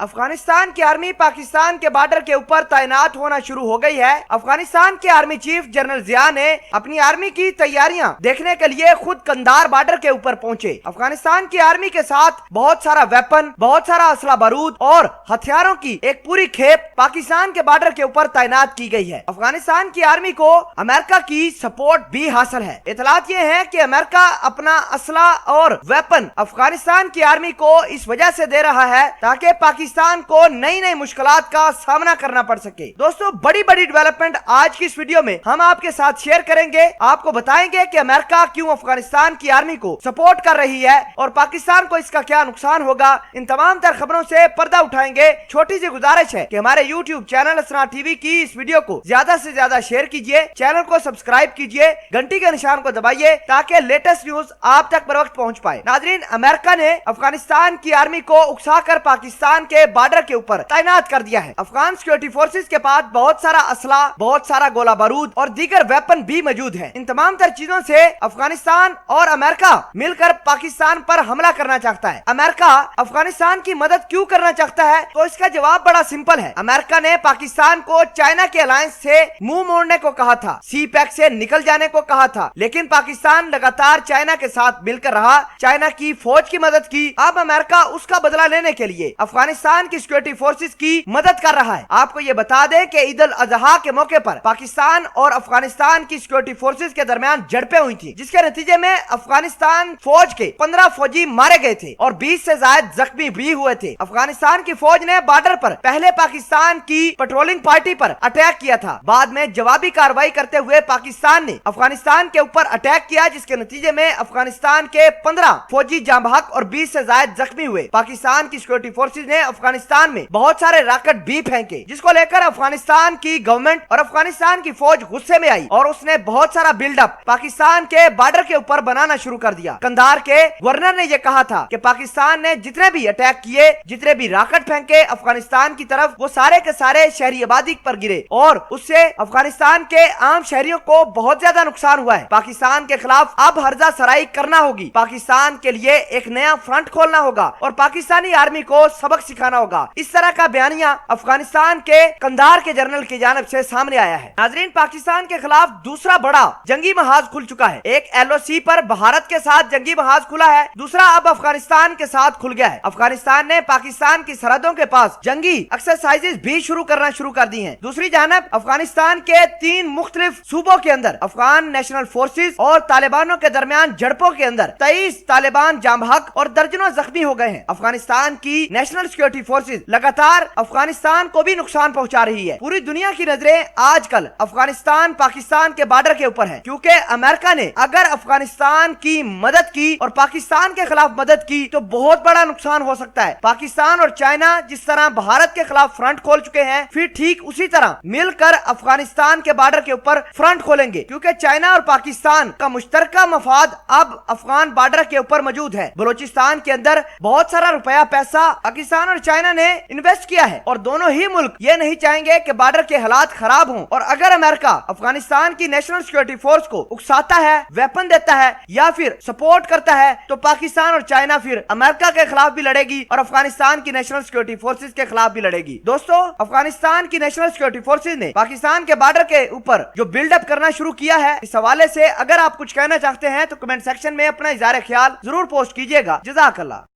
افغانستان کی آرمی پاکستان کے بارڈر کے اوپر تعینات ہونا شروع ہو گئی ہے۔ افغانستان کے آرمی چیف جنرل ضیاء نے اپنی آرمی کی تیاریاں دیکھنے کے لیے خود قندھار بارڈر کے اوپر پہنچے۔ افغانستان کی آرمی کے ساتھ بہت سارا ویپن، بہت سارا اسلحہ بارود اور ہتھیاروں کی ایک پوری کھیپ پاکستان کے بارڈر کے اوپر تعینات کی گئی ہے۔ افغانستان کی آرمی کو امریکہ کی سپورٹ بھی حاصل ہے۔ اطلاعات یہ ہیں کہ امریکہ اپنا اسلحہ اور ویپن افغانستان کی آرمی کو اس وجہ سے دے رہا ہے تاکہ پاکستان کو نئی نئی مشکلات کا سامنا کرنا پڑ سکے۔ دوستو، بڑی بڑی ڈیولپمنٹ آج کی اس ویڈیو میں ہم آپ کے ساتھ شیئر کریں گے۔ آپ کو بتائیں گے کہ امریکہ کیوں افغانستان کی آرمی کو سپورٹ کر رہی ہے اور پاکستان کو اس کا کیا نقصان ہوگا۔ ان تمام تر خبروں سے پردہ اٹھائیں گے۔ چھوٹی سی گزارش ہے کہ ہمارے یوٹیوب چینل اسنا ٹی وی کی اس ویڈیو کو زیادہ سے زیادہ شیئر کیجئے، چینل کو سبسکرائب کیجئے، گھنٹی کے نشان کو دبائیے تاکہ لیٹسٹ نیوز آپ تک بر وقت پہنچ پائے۔ ناظرین، امریکہ نے افغانستان کی آرمی کو اکسا کر پاکستان کے بارڈر کے اوپر تعینات کر دیا ہے۔ افغان سیکورٹی فورسز کے پاس بہت سارا اسلحہ، بہت سارا گولہ بارود اور دیگر ویپن بھی موجود ہیں۔ ان تمام تر چیزوں سے افغانستان اور امریکہ مل کر پاکستان پر حملہ کرنا چاہتا ہے۔ امریکہ افغانستان کی مدد کیوں کرنا چاہتا ہے؟ تو اس کا جواب بڑا سمپل ہے۔ امریکہ نے پاکستان کو چائنا کے الائنس سے منہ موڑنے کو کہا تھا، سی پیک سے نکل جانے کو کہا تھا، لیکن پاکستان لگاتار چائنا کے ساتھ مل کر رہا، چائنا کی فوج کی مدد کی۔ اب امریکہ اس کا بدلہ لینے کے لیے افغانستان کی سیکورٹی فورسز کی مدد کر رہا ہے۔ آپ کو یہ بتا دیں کہ عید الاضحیٰ کے موقع پر پاکستان اور افغانستان کی سیکورٹی فورسز کے درمیان جھڑپیں ہوئی تھی، جس کے نتیجے میں افغانستان فوج کے 15 فوجی مارے گئے تھے اور 20 سے زائد زخمی بھی ہوئے تھے۔ افغانستان کی فوج نے بارڈر پر پہلے پاکستان کی پیٹرولنگ پارٹی پر اٹیک کیا تھا، بعد میں جوابی کارروائی کرتے ہوئے پاکستان نے افغانستان کے اوپر اٹیک کیا، جس کے نتیجے میں افغانستان کے 15 فوجی جاں بحق اور 20 سے زائد زخمی ہوئے۔ پاکستان کی سیکورٹی فورسز نے افغانستان میں بہت سارے راکٹ بھی پھینکے، جس کو لے کر افغانستان کی گورنمنٹ اور افغانستان کی فوج غصے میں آئی اور اس نے بہت سارا بلڈ اپ پاکستان کے بارڈر کے اوپر بنانا شروع کر دیا۔ قندھار کے گورنر نے یہ کہا تھا کہ پاکستان نے جتنے بھی اٹیک کیے، جتنے بھی راکٹ پھینکے افغانستان کی طرف، وہ سارے کے سارے شہری آبادی پر گرے اور اس سے افغانستان کے عام شہریوں کو بہت زیادہ نقصان ہوا ہے۔ پاکستان کے خلاف اب ہرزہ سرائی کرنا ہوگی، پاکستان کے لیے ایک نیا فرنٹ کھولنا ہوگا اور پاکستانی آرمی کو سبق سکھانا ہوگا۔ اس طرح کا بیانیہ افغانستان کے قندھار کے جنرل کی جانب سے سامنے آیا ہے۔ ناظرین، پاکستان کے خلاف دوسرا بڑا جنگی محاذ کھل چکا ہے۔ ایک ایل او سی پر بھارت کے ساتھ جنگی محاذ کھلا ہے، دوسرا اب افغانستان کے ساتھ کھل گیا ہے۔ افغانستان نے پاکستان کی سرحدوں کے پاس جنگی ایکسرسائزز بھی شروع کر دی ہیں۔ دوسری جانب افغانستان کے 3 مختلف صوبوں کے اندر افغان نیشنل فورسز اور طالبانوں کے درمیان جھڑپوں کے اندر 23 طالبان جاں بحق اور درجنوں زخمی ہو گئے ہیں۔ افغانستان کی نیشنل سیکورٹی فورسز لگاتار افغانستان کو بھی نقصان پہنچا رہی ہے۔ پوری دنیا کی نظریں آج کل افغانستان پاکستان کے بارڈر کے اوپر ہیں، کیونکہ امریکہ نے اگر افغانستان کی مدد کی اور پاکستان کے خلاف مدد کی تو بہت بڑا نقصان ہو سکتا ہے۔ پاکستان اور چائنا جس طرح بھارت کے خلاف فرنٹ کھول چکے ہیں، پھر ٹھیک اسی طرح مل کر افغانستان کے بارڈر کے اوپر فرنٹ کھولیں گے، کیونکہ چائنا اور پاکستان کا مشترکہ مفاد اب افغان بارڈر کے اوپر موجود ہے۔ بلوچستان کے اندر بہت سارا روپیہ پیسہ پاکستان اور چائنا نے انویسٹ کیا ہے اور دونوں ہی ملک یہ نہیں چاہیں گے کہ بارڈر کے حالات خراب ہوں، اور اگر امریکہ افغانستان کی نیشنل سیکورٹی فورس کو اکساتا ہے، ویپن دیتا ہے یا پھر سپورٹ کرتا ہے، تو پاکستان اور چائنا پھر امریکہ کے خلاف بھی لڑے گی اور افغانستان کی نیشنل سیکورٹی فورسز کے خلاف بھی لڑے گی۔ دوستو، افغانستان کی نیشنل سیکورٹی فورسز نے پاکستان کے بارڈر کے اوپر جو بلڈ اپ کرنا شروع کیا ہے، اس حوالے سے اگر آپ کچھ کہنا چاہتے ہیں تو کمنٹ سیکشن میں اپنا اظہار خیال ضرور پوسٹ کیجیے گا۔ جزاک اللہ۔